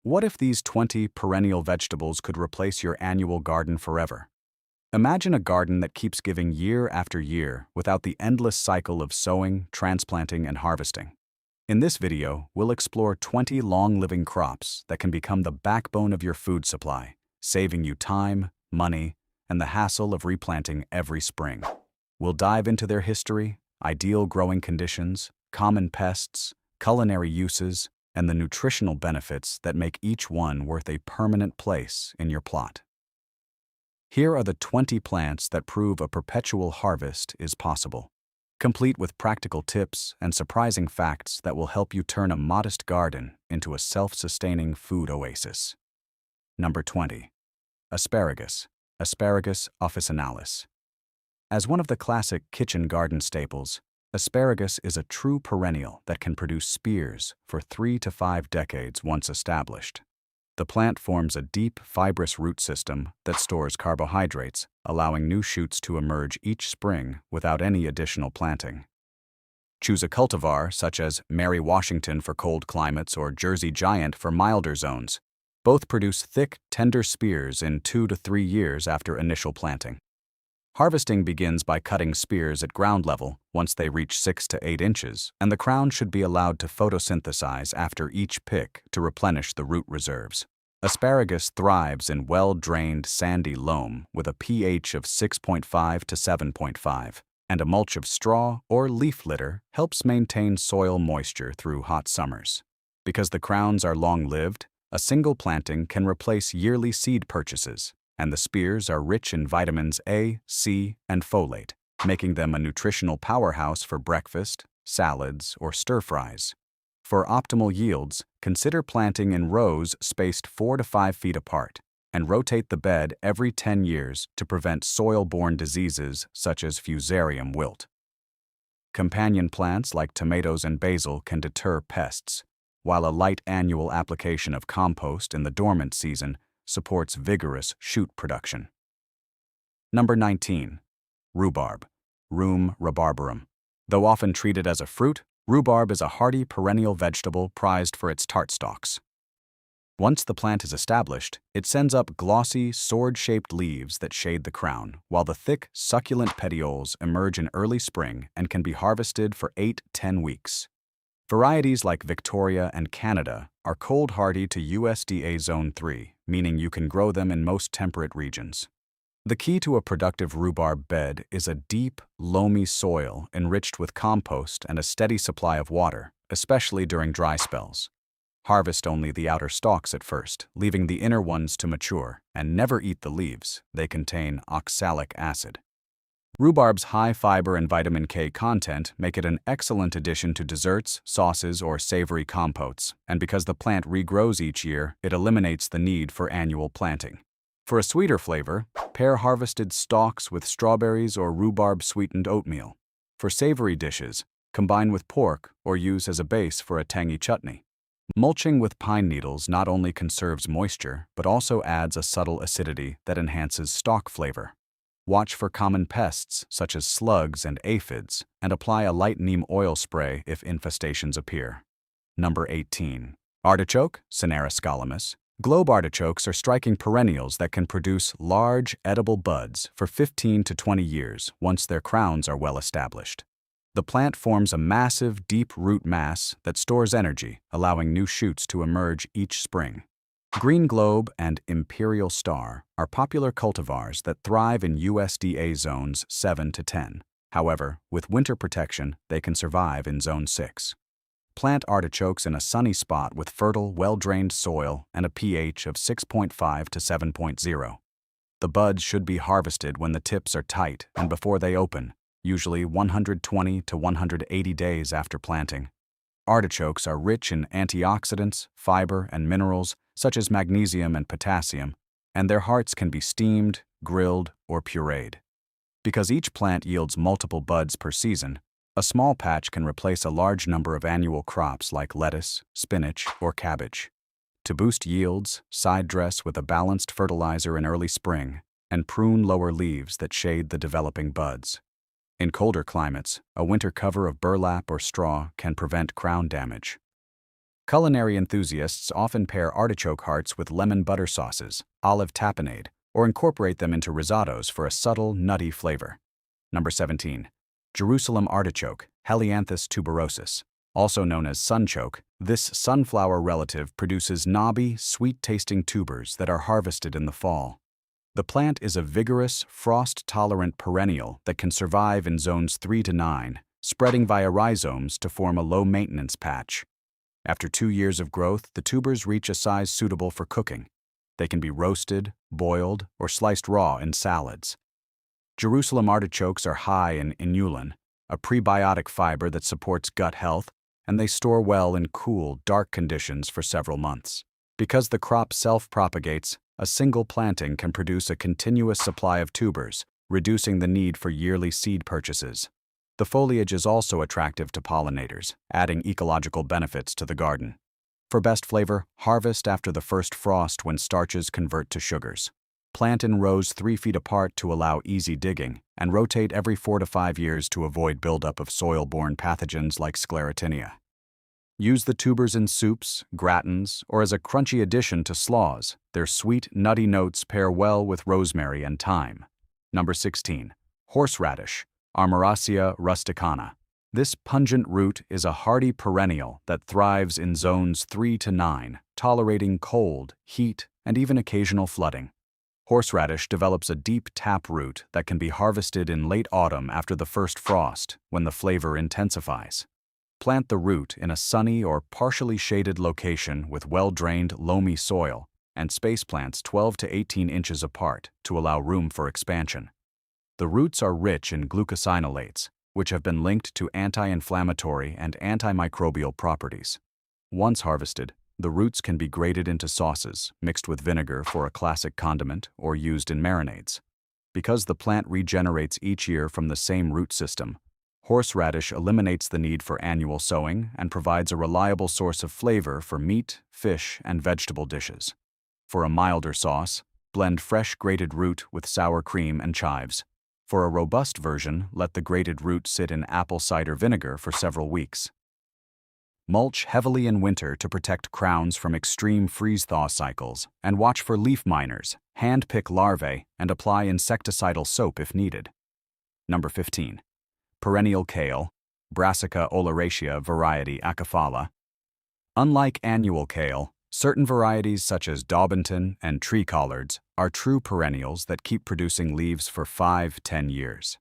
What if these 20 perennial vegetables could replace your annual garden forever? Imagine a garden that keeps giving year after year without the endless cycle of sowing, transplanting, and harvesting. In this video, we'll explore 20 long-living crops that can become the backbone of your food supply, saving you time, money, and the hassle of replanting every spring. We'll dive into their history, ideal growing conditions, common pests, culinary uses, and the nutritional benefits that make each one worth a permanent place in your plot. Here are the 20 plants that prove a perpetual harvest is possible, complete with practical tips and surprising facts that will help you turn a modest garden into a self-sustaining food oasis. Number 20. Asparagus, Asparagus officinalis. As one of the classic kitchen garden staples, asparagus is a true perennial that can produce spears for 3 to 5 decades once established. The plant forms a deep, fibrous root system that stores carbohydrates, allowing new shoots to emerge each spring without any additional planting. Choose a cultivar such as Mary Washington for cold climates or Jersey Giant for milder zones. Both produce thick, tender spears in 2 to 3 years after initial planting. Harvesting begins by cutting spears at ground level once they reach 6 to 8 inches, and the crown should be allowed to photosynthesize after each pick to replenish the root reserves. Asparagus thrives in well-drained sandy loam with a pH of 6.5 to 7.5, and a mulch of straw or leaf litter helps maintain soil moisture through hot summers. Because the crowns are long-lived, a single planting can replace yearly seed purchases, and the spears are rich in vitamins A, C, and folate, making them a nutritional powerhouse for breakfast, salads, or stir-fries. For optimal yields, consider planting in rows spaced 4 to 5 feet apart, and rotate the bed every 10 years to prevent soil-borne diseases such as fusarium wilt. Companion plants like tomatoes and basil can deter pests, while a light annual application of compost in the dormant season supports vigorous shoot production. Number 19. Rhubarb, Rheum rhubarbarum. Though often treated as a fruit, rhubarb is a hardy perennial vegetable prized for its tart stalks. Once the plant is established, it sends up glossy, sword-shaped leaves that shade the crown, while the thick, succulent petioles emerge in early spring and can be harvested for 8-10 weeks. Varieties like Victoria and Canada are cold-hardy to USDA Zone 3, meaning you can grow them in most temperate regions. The key to a productive rhubarb bed is a deep, loamy soil enriched with compost and a steady supply of water, especially during dry spells. Harvest only the outer stalks at first, leaving the inner ones to mature, and never eat the leaves. They contain oxalic acid. Rhubarb's high fiber and vitamin K content make it an excellent addition to desserts, sauces, or savory compotes, and because the plant regrows each year, it eliminates the need for annual planting. For a sweeter flavor, pair harvested stalks with strawberries or rhubarb-sweetened oatmeal. For savory dishes, combine with pork or use as a base for a tangy chutney. Mulching with pine needles not only conserves moisture, but also adds a subtle acidity that enhances stalk flavor. Watch for common pests such as slugs and aphids, and apply a light neem oil spray if infestations appear. Number 18. Artichoke, Cineris scalamus. Globe artichokes are striking perennials that can produce large, edible buds for 15 to 20 years once their crowns are well established. The plant forms a massive, deep root mass that stores energy, allowing new shoots to emerge each spring. Green Globe and Imperial Star are popular cultivars that thrive in USDA zones 7 to 10. However, with winter protection, they can survive in zone 6. Plant artichokes in a sunny spot with fertile, well-drained soil and a pH of 6.5 to 7.0. The buds should be harvested when the tips are tight and before they open, usually 120 to 180 days after planting. Artichokes are rich in antioxidants, fiber, and minerals such as magnesium and potassium, and their hearts can be steamed, grilled, or pureed. Because each plant yields multiple buds per season, a small patch can replace a large number of annual crops like lettuce, spinach, or cabbage. To boost yields, side dress with a balanced fertilizer in early spring, and prune lower leaves that shade the developing buds. In colder climates, a winter cover of burlap or straw can prevent crown damage. Culinary enthusiasts often pair artichoke hearts with lemon butter sauces, olive tapenade, or incorporate them into risottos for a subtle, nutty flavor. Number 17. Jerusalem artichoke, Helianthus tuberosus. Also known as sunchoke, this sunflower relative produces knobby, sweet-tasting tubers that are harvested in the fall. The plant is a vigorous, frost-tolerant perennial that can survive in zones 3 to 9, spreading via rhizomes to form a low-maintenance patch. After 2 years of growth, the tubers reach a size suitable for cooking. They can be roasted, boiled, or sliced raw in salads. Jerusalem artichokes are high in inulin, a prebiotic fiber that supports gut health, and they store well in cool, dark conditions for several months. Because the crop self-propagates, a single planting can produce a continuous supply of tubers, reducing the need for yearly seed purchases. The foliage is also attractive to pollinators, adding ecological benefits to the garden. For best flavor, harvest after the first frost when starches convert to sugars. Plant in rows 3 feet apart to allow easy digging, and rotate every 4 to 5 years to avoid buildup of soil-borne pathogens like sclerotinia. Use the tubers in soups, gratins, or as a crunchy addition to slaws. Their sweet, nutty notes pair well with rosemary and thyme. Number 16. Horseradish, Armoraceae rusticana. This pungent root is a hardy perennial that thrives in zones 3 to 9, tolerating cold, heat, and even occasional flooding. Horseradish develops a deep tap root that can be harvested in late autumn after the first frost, when the flavor intensifies. Plant the root in a sunny or partially shaded location with well-drained, loamy soil, and space plants 12 to 18 inches apart to allow room for expansion. The roots are rich in glucosinolates, which have been linked to anti-inflammatory and antimicrobial properties. Once harvested, the roots can be grated into sauces, mixed with vinegar for a classic condiment, or used in marinades. Because the plant regenerates each year from the same root system, horseradish eliminates the need for annual sowing and provides a reliable source of flavor for meat, fish, and vegetable dishes. For a milder sauce, blend fresh grated root with sour cream and chives. For a robust version, let the grated root sit in apple cider vinegar for several weeks. Mulch heavily in winter to protect crowns from extreme freeze-thaw cycles, and watch for leaf miners, hand-pick larvae, and apply insecticidal soap if needed. Number 15. Perennial kale, Brassica oleracea variety Acaphala. Unlike annual kale, certain varieties such as Daubenton and Tree Collards are true perennials that keep producing leaves for 5–10 years.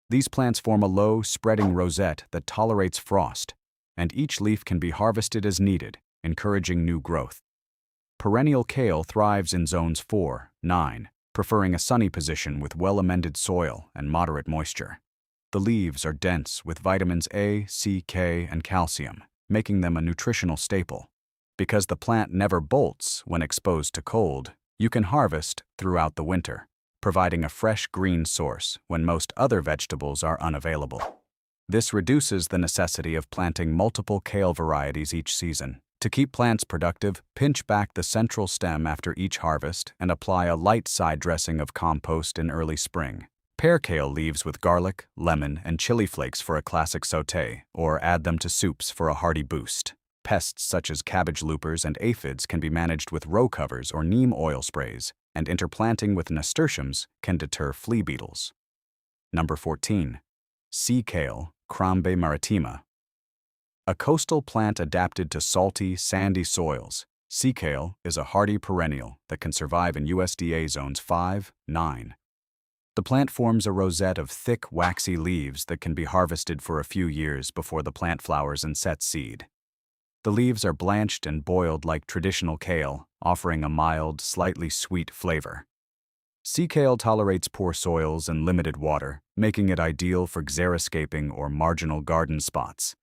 These plants form a low, spreading rosette that tolerates frost, and each leaf can be harvested as needed, encouraging new growth. Perennial kale thrives in zones 4–9, preferring a sunny position with well-amended soil and moderate moisture. The leaves are dense with vitamins A, C, K, and calcium, making them a nutritional staple. Because the plant never bolts when exposed to cold, you can harvest throughout the winter, providing a fresh green source when most other vegetables are unavailable. This reduces the necessity of planting multiple kale varieties each season. To keep plants productive, pinch back the central stem after each harvest and apply a light side dressing of compost in early spring. Pair kale leaves with garlic, lemon, and chili flakes for a classic sauté, or add them to soups for a hearty boost. Pests such as cabbage loopers and aphids can be managed with row covers or neem oil sprays, and interplanting with nasturtiums can deter flea beetles. Number 14. Sea kale, Crambe maritima. A coastal plant adapted to salty, sandy soils, sea kale is a hardy perennial that can survive in USDA zones 5–9. The plant forms a rosette of thick, waxy leaves that can be harvested for a few years before the plant flowers and sets seed. The leaves are blanched and boiled like traditional kale, offering a mild, slightly sweet flavor. Sea kale tolerates poor soils and limited water, making it ideal for xeriscaping or marginal garden spots.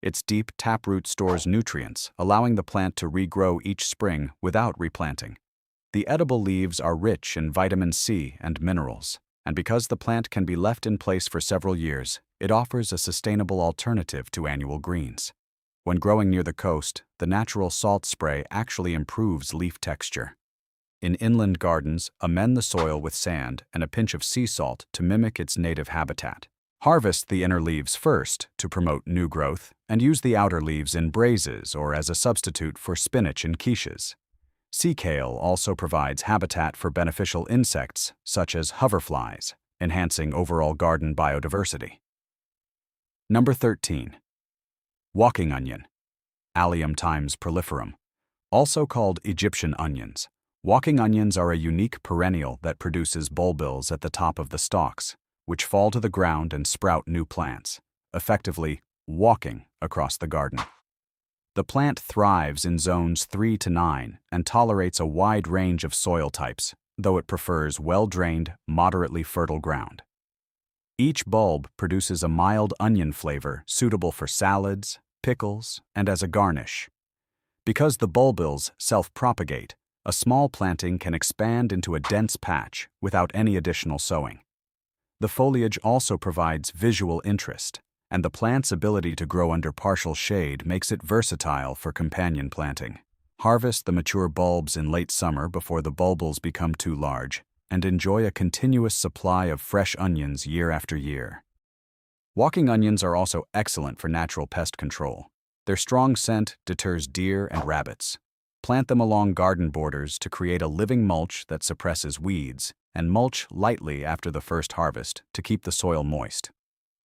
Its deep taproot stores nutrients, allowing the plant to regrow each spring without replanting. The edible leaves are rich in vitamin C and minerals, and because the plant can be left in place for several years, it offers a sustainable alternative to annual greens. When growing near the coast, the natural salt spray actually improves leaf texture. In inland gardens, amend the soil with sand and a pinch of sea salt to mimic its native habitat. Harvest the inner leaves first to promote new growth, and use the outer leaves in braises or as a substitute for spinach and quiches. Sea kale also provides habitat for beneficial insects such as hoverflies, enhancing overall garden biodiversity. Number 13. Walking onion, Allium times proliferum. Also called Egyptian onions, walking onions are a unique perennial that produces bulbils at the top of the stalks, which fall to the ground and sprout new plants, effectively walking across the garden. The plant thrives in zones 3 to 9 and tolerates a wide range of soil types, though it prefers well-drained, moderately fertile ground. Each bulb produces a mild onion flavor suitable for salads, pickles, and as a garnish. Because the bulbils self-propagate, a small planting can expand into a dense patch without any additional sowing. The foliage also provides visual interest, and the plant's ability to grow under partial shade makes it versatile for companion planting. Harvest the mature bulbs in late summer before the bulbils become too large, and enjoy a continuous supply of fresh onions year after year. Walking onions are also excellent for natural pest control. Their strong scent deters deer and rabbits. Plant them along garden borders to create a living mulch that suppresses weeds, and mulch lightly after the first harvest to keep the soil moist.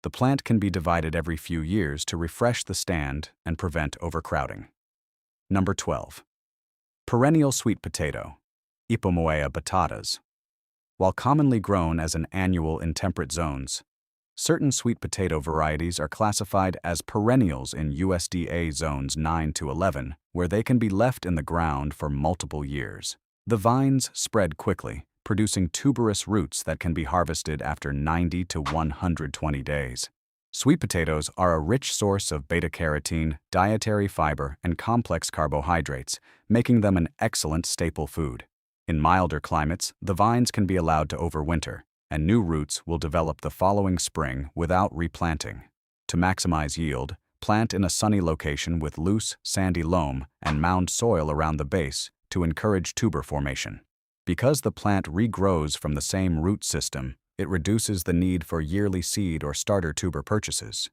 The plant can be divided every few years to refresh the stand and prevent overcrowding. Number 12. Perennial sweet potato, Ipomoea batatas. While commonly grown as an annual in temperate zones, certain sweet potato varieties are classified as perennials in USDA zones 9 to 11, where they can be left in the ground for multiple years. The vines spread quickly, producing tuberous roots that can be harvested after 90 to 120 days. Sweet potatoes are a rich source of beta-carotene, dietary fiber, and complex carbohydrates, making them an excellent staple food. In milder climates, the vines can be allowed to overwinter, and new roots will develop the following spring without replanting. To maximize yield, plant in a sunny location with loose, sandy loam and mound soil around the base to encourage tuber formation. Because the plant regrows from the same root system, it reduces the need for yearly seed or starter tuber purchases.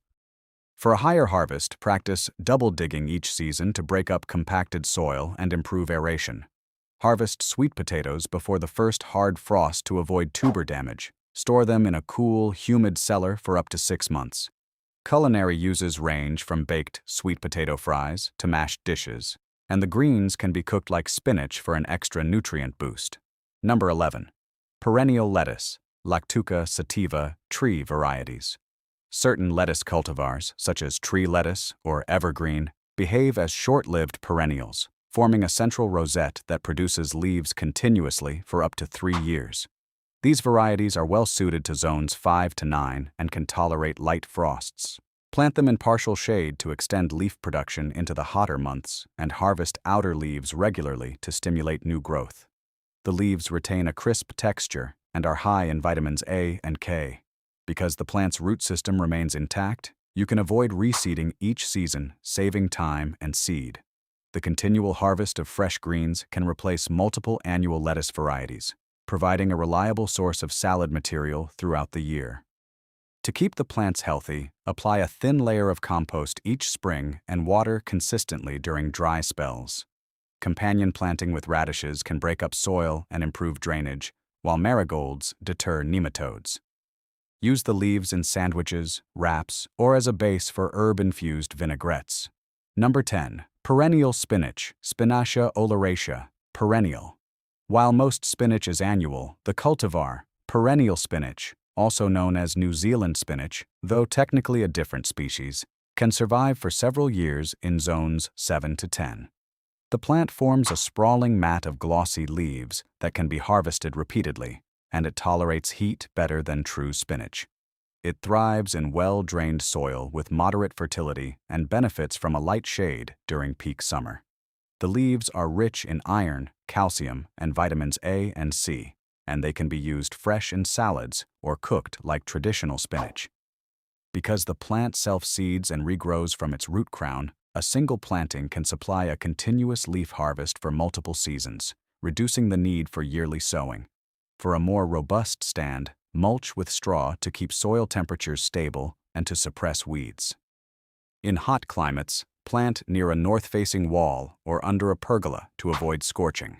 For a higher harvest, practice double digging each season to break up compacted soil and improve aeration. Harvest sweet potatoes before the first hard frost to avoid tuber damage. Store them in a cool, humid cellar for up to 6 months. Culinary uses range from baked sweet potato fries to mashed dishes, and the greens can be cooked like spinach for an extra nutrient boost. Number 11. Perennial lettuce, Lactuca sativa, tree varieties. Certain lettuce cultivars, such as tree lettuce or evergreen, behave as short-lived perennials, forming a central rosette that produces leaves continuously for up to 3 years. These varieties are well suited to zones 5 to 9 and can tolerate light frosts. Plant them in partial shade to extend leaf production into the hotter months and harvest outer leaves regularly to stimulate new growth. The leaves retain a crisp texture and are high in vitamins A and K. Because the plant's root system remains intact, you can avoid reseeding each season, saving time and seed. The continual harvest of fresh greens can replace multiple annual lettuce varieties, providing a reliable source of salad material throughout the year. To keep the plants healthy, apply a thin layer of compost each spring and water consistently during dry spells. Companion planting with radishes can break up soil and improve drainage, while marigolds deter nematodes. Use the leaves in sandwiches, wraps, or as a base for herb-infused vinaigrettes. Number 10. Perennial spinach, Spinacia oleracea, perennial. While most spinach is annual, the cultivar, perennial spinach, also known as New Zealand spinach, though technically a different species, can survive for several years in zones 7 to 10. The plant forms a sprawling mat of glossy leaves that can be harvested repeatedly, and it tolerates heat better than true spinach. It thrives in well-drained soil with moderate fertility and benefits from a light shade during peak summer. The leaves are rich in iron, calcium, and vitamins A and C, and they can be used fresh in salads or cooked like traditional spinach. Because the plant self-seeds and regrows from its root crown, a single planting can supply a continuous leaf harvest for multiple seasons, reducing the need for yearly sowing. For a more robust stand, Mulch with straw to keep soil temperatures stable and to suppress weeds. In hot climates, plant near a north-facing wall or under a pergola to avoid scorching.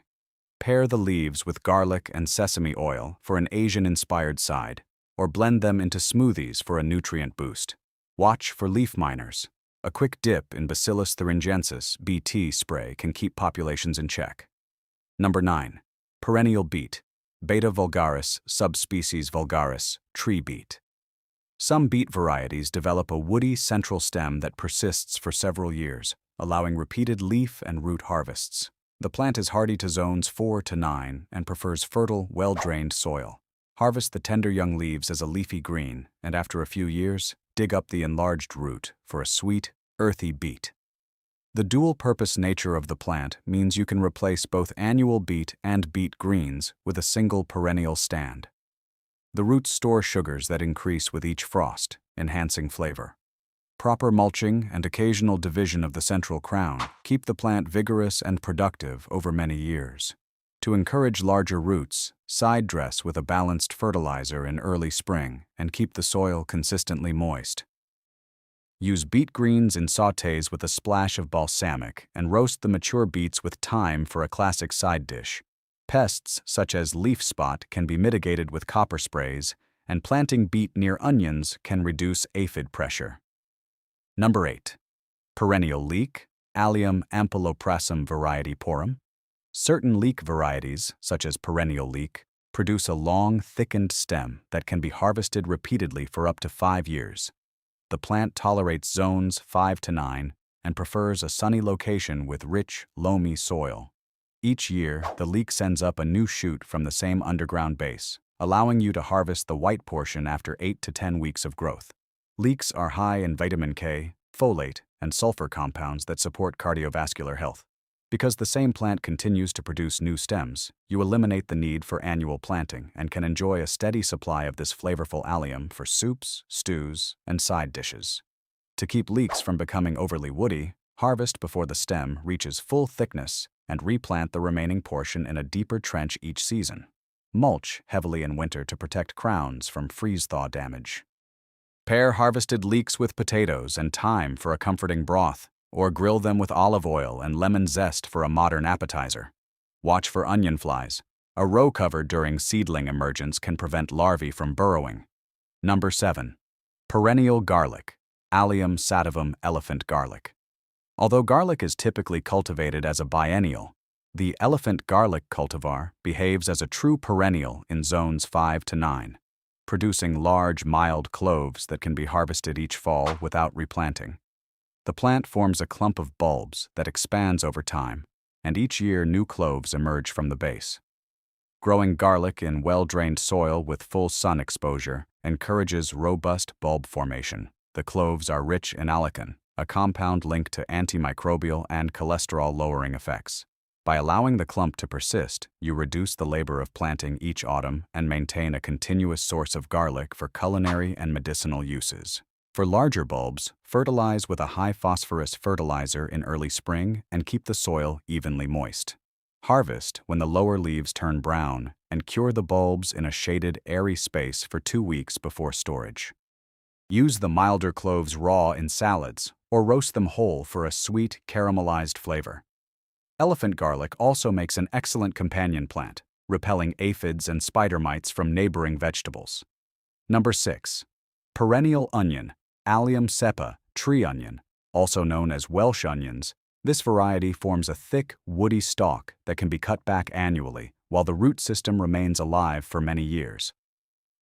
Pair the leaves with garlic and sesame oil for an Asian-inspired side, or blend them into smoothies for a nutrient boost. Watch for leaf miners. A quick dip in Bacillus thuringiensis (BT) spray can keep populations in check. Number 9. Perennial beet. Beta vulgaris, subspecies vulgaris, tree beet. Some beet varieties develop a woody central stem that persists for several years, allowing repeated leaf and root harvests. The plant is hardy to zones 4 to 9 and prefers fertile, well-drained soil. Harvest the tender young leaves as a leafy green, and after a few years, dig up the enlarged root for a sweet, earthy beet. The dual-purpose nature of the plant means you can replace both annual beet and beet greens with a single perennial stand. The roots store sugars that increase with each frost, enhancing flavor. Proper mulching and occasional division of the central crown keep the plant vigorous and productive over many years. To encourage larger roots, side dress with a balanced fertilizer in early spring and keep the soil consistently moist. Use beet greens in sautés with a splash of balsamic and roast the mature beets with thyme for a classic side dish. Pests such as leaf spot can be mitigated with copper sprays, and planting beet near onions can reduce aphid pressure. Number 8. Perennial leek, Allium ampuloprasum variety porum. Certain leek varieties, such as perennial leek, produce a long, thickened stem that can be harvested repeatedly for up to 5 years. The plant tolerates zones 5 to 9 and prefers a sunny location with rich, loamy soil. Each year, the leek sends up a new shoot from the same underground base, allowing you to harvest the white portion after 8 to 10 weeks of growth. Leeks are high in vitamin K, folate, and sulfur compounds that support cardiovascular health. Because the same plant continues to produce new stems, you eliminate the need for annual planting and can enjoy a steady supply of this flavorful allium for soups, stews, and side dishes. To keep leeks from becoming overly woody, harvest before the stem reaches full thickness and replant the remaining portion in a deeper trench each season. Mulch heavily in winter to protect crowns from freeze-thaw damage. Pair harvested leeks with potatoes and thyme for a comforting broth, or grill them with olive oil and lemon zest for a modern appetizer. Watch for onion flies. A row cover during seedling emergence can prevent larvae from burrowing. Number 7. Perennial garlic, Allium sativum elephant garlic. Although garlic is typically cultivated as a biennial, the elephant garlic cultivar behaves as a true perennial in zones 5 to 9, producing large, mild cloves that can be harvested each fall without replanting. The plant forms a clump of bulbs that expands over time, and each year new cloves emerge from the base. Growing garlic in well-drained soil with full sun exposure encourages robust bulb formation. The cloves are rich in allicin, a compound linked to antimicrobial and cholesterol-lowering effects. By allowing the clump to persist, you reduce the labor of planting each autumn and maintain a continuous source of garlic for culinary and medicinal uses. For larger bulbs, fertilize with a high-phosphorus fertilizer in early spring and keep the soil evenly moist. Harvest when the lower leaves turn brown and cure the bulbs in a shaded, airy space for 2 weeks before storage. Use the milder cloves raw in salads or roast them whole for a sweet, caramelized flavor. Elephant garlic also makes an excellent companion plant, repelling aphids and spider mites from neighboring vegetables. Number 6. Perennial onion, Allium cepa, tree onion, also known as Welsh onions. This variety forms a thick, woody stalk that can be cut back annually, while the root system remains alive for many years.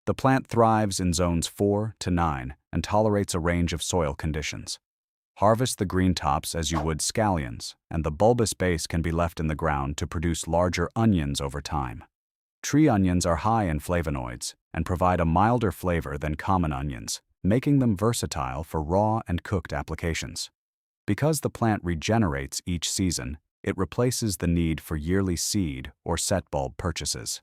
The plant thrives in zones 4 to 9 and tolerates a range of soil conditions. Harvest the green tops as you would scallions, and the bulbous base can be left in the ground to produce larger onions over time. Tree onions are high in flavonoids and provide a milder flavor than common onions, making them versatile for raw and cooked applications. Because the plant regenerates each season, it replaces the need for yearly seed or set bulb purchases.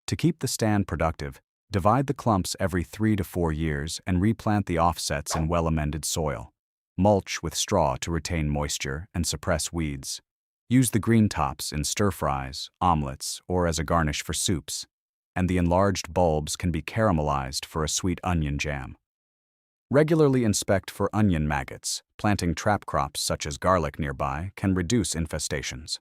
To keep the stand productive, divide the clumps every 3 to 4 years and replant the offsets in well-amended soil. Mulch with straw to retain moisture and suppress weeds. Use the green tops in stir-fries, omelets, or as a garnish for soups. and the enlarged bulbs can be caramelized for a sweet onion jam. Regularly inspect for onion maggots. Planting trap crops such as garlic nearby can reduce infestations.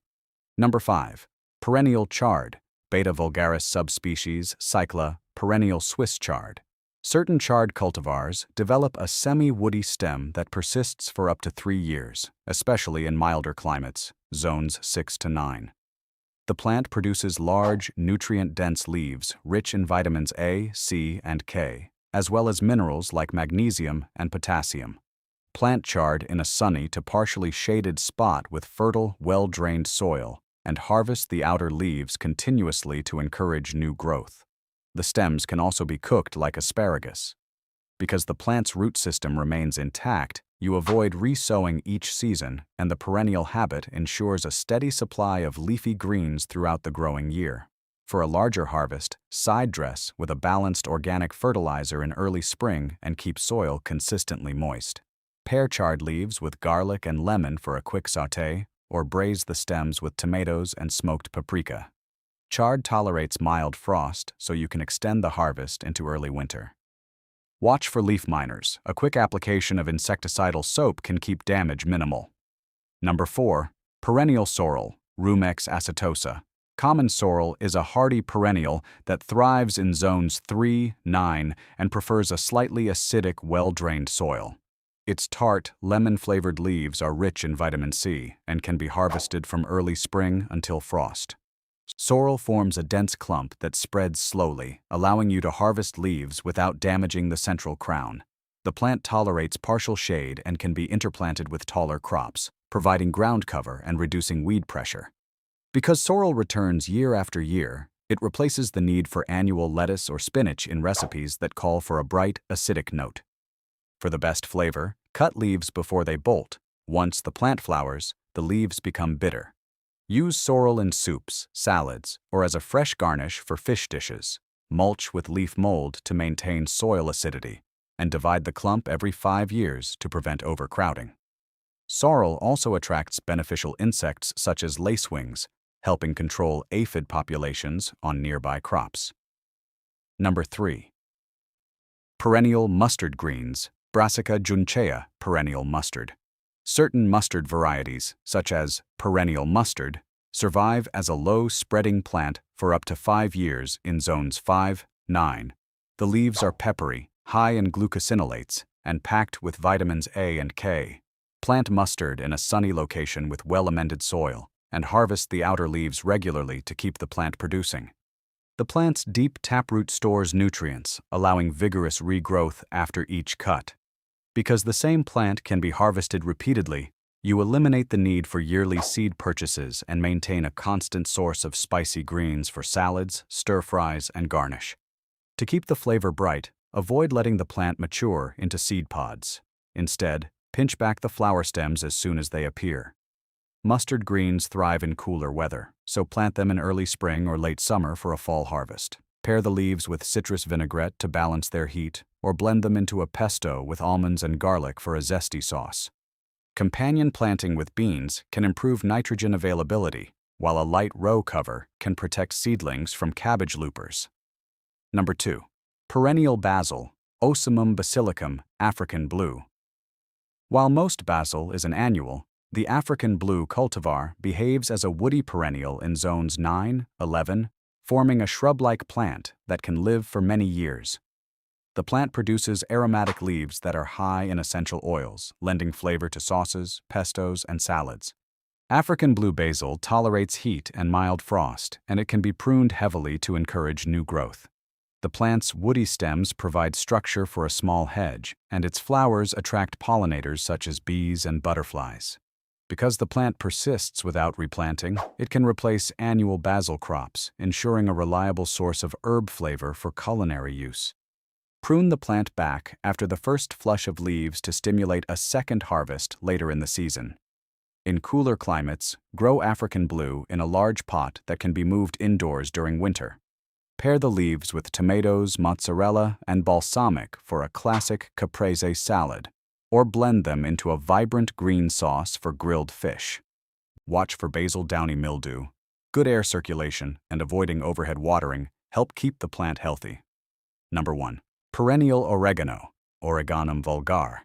Number 5. Perennial chard, Beta vulgaris subspecies, Cycla, perennial Swiss chard. Certain chard cultivars develop a semi-woody stem that persists for up to 3 years, especially in milder climates, zones 6 to 9. The plant produces large, nutrient-dense leaves rich in vitamins A, C, and K, as well as minerals like magnesium and potassium. Plant chard in a sunny to partially shaded spot with fertile, well-drained soil, and harvest the outer leaves continuously to encourage new growth. The stems can also be cooked like asparagus. Because the plant's root system remains intact, you avoid resowing each season, and the perennial habit ensures a steady supply of leafy greens throughout the growing year. For a larger harvest, side dress with a balanced organic fertilizer in early spring and keep soil consistently moist. Pair chard leaves with garlic and lemon for a quick sauté, or braise the stems with tomatoes and smoked paprika. Chard tolerates mild frost, so you can extend the harvest into early winter. Watch for leaf miners. A quick application of insecticidal soap can keep damage minimal. Number 4. Perennial sorrel, Rumex acetosa. Common sorrel is a hardy perennial that thrives in zones 3, 9, and prefers a slightly acidic, well-drained soil. Its tart, lemon-flavored leaves are rich in vitamin C and can be harvested from early spring until frost. Sorrel forms a dense clump that spreads slowly, allowing you to harvest leaves without damaging the central crown. The plant tolerates partial shade and can be interplanted with taller crops, providing ground cover and reducing weed pressure. Because sorrel returns year after year, it replaces the need for annual lettuce or spinach in recipes that call for a bright, acidic note. For the best flavor, cut leaves before they bolt. Once the plant flowers, the leaves become bitter. Use sorrel in soups, salads, or as a fresh garnish for fish dishes. Mulch with leaf mold to maintain soil acidity, and divide the clump every 5 years to prevent overcrowding. Sorrel also attracts beneficial insects such as lacewings, helping control aphid populations on nearby crops. Number 3. Perennial mustard greens, Brassica juncea, perennial mustard. Certain mustard varieties, such as perennial mustard, survive as a low-spreading plant for up to 5 years in zones 5, 9. The leaves are peppery, high in glucosinolates, and packed with vitamins A and K. Plant mustard in a sunny location with well-amended soil, and harvest the outer leaves regularly to keep the plant producing. The plant's deep taproot stores nutrients, allowing vigorous regrowth after each cut. Because the same plant can be harvested repeatedly, you eliminate the need for yearly seed purchases and maintain a constant source of spicy greens for salads, stir-fries, and garnish. To keep the flavor bright, avoid letting the plant mature into seed pods. Instead, pinch back the flower stems as soon as they appear. Mustard greens thrive in cooler weather, so plant them in early spring or late summer for a fall harvest. Pair the leaves with citrus vinaigrette to balance their heat, or blend them into a pesto with almonds and garlic for a zesty sauce. Companion planting with beans can improve nitrogen availability, while a light row cover can protect seedlings from cabbage loopers. Number 2. Perennial basil, Ocimum basilicum, African blue. While most basil is an annual, the African blue cultivar behaves as a woody perennial in zones 9, 11, forming a shrub-like plant that can live for many years. The plant produces aromatic leaves that are high in essential oils, lending flavor to sauces, pestos, and salads. African blue basil tolerates heat and mild frost, and it can be pruned heavily to encourage new growth. The plant's woody stems provide structure for a small hedge, and its flowers attract pollinators such as bees and butterflies. Because the plant persists without replanting, it can replace annual basil crops, ensuring a reliable source of herb flavor for culinary use. Prune the plant back after the first flush of leaves to stimulate a second harvest later in the season. In cooler climates, grow African blue in a large pot that can be moved indoors during winter. Pair the leaves with tomatoes, mozzarella, and balsamic for a classic caprese salad, or blend them into a vibrant green sauce for grilled fish. Watch for basil downy mildew. Good air circulation and avoiding overhead watering help keep the plant healthy. Number 1. Perennial oregano, Oreganum vulgare.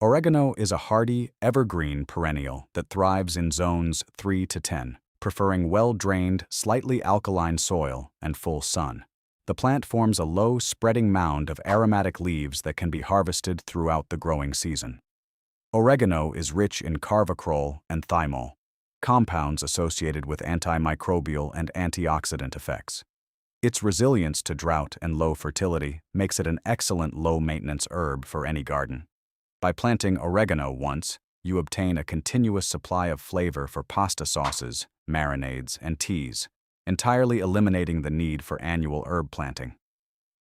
Oregano is a hardy, evergreen perennial that thrives in zones 3 to 10, preferring well-drained, slightly alkaline soil and full sun. The plant forms a low, spreading mound of aromatic leaves that can be harvested throughout the growing season. Oregano is rich in carvacrol and thymol, compounds associated with antimicrobial and antioxidant effects. Its resilience to drought and low fertility makes it an excellent low-maintenance herb for any garden. By planting oregano once, you obtain a continuous supply of flavor for pasta sauces, marinades, and teas, entirely eliminating the need for annual herb planting.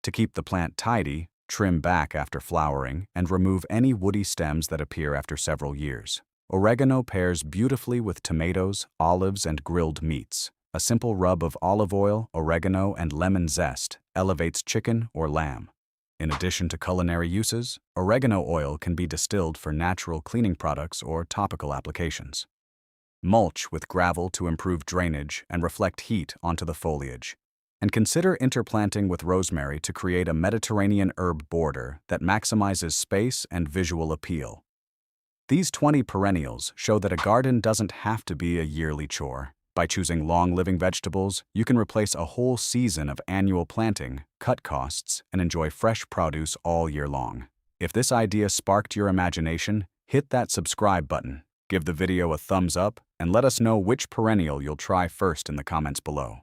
To keep the plant tidy, trim back after flowering and remove any woody stems that appear after several years. Oregano pairs beautifully with tomatoes, olives, and grilled meats. A simple rub of olive oil, oregano, and lemon zest elevates chicken or lamb. In addition to culinary uses, oregano oil can be distilled for natural cleaning products or topical applications. Mulch with gravel to improve drainage and reflect heat onto the foliage. And consider interplanting with rosemary to create a Mediterranean herb border that maximizes space and visual appeal. These 20 perennials show that a garden doesn't have to be a yearly chore. By choosing long-living vegetables, you can replace a whole season of annual planting, cut costs, and enjoy fresh produce all year long. If this idea sparked your imagination, hit that subscribe button, give the video a thumbs up, and let us know which perennial you'll try first in the comments below.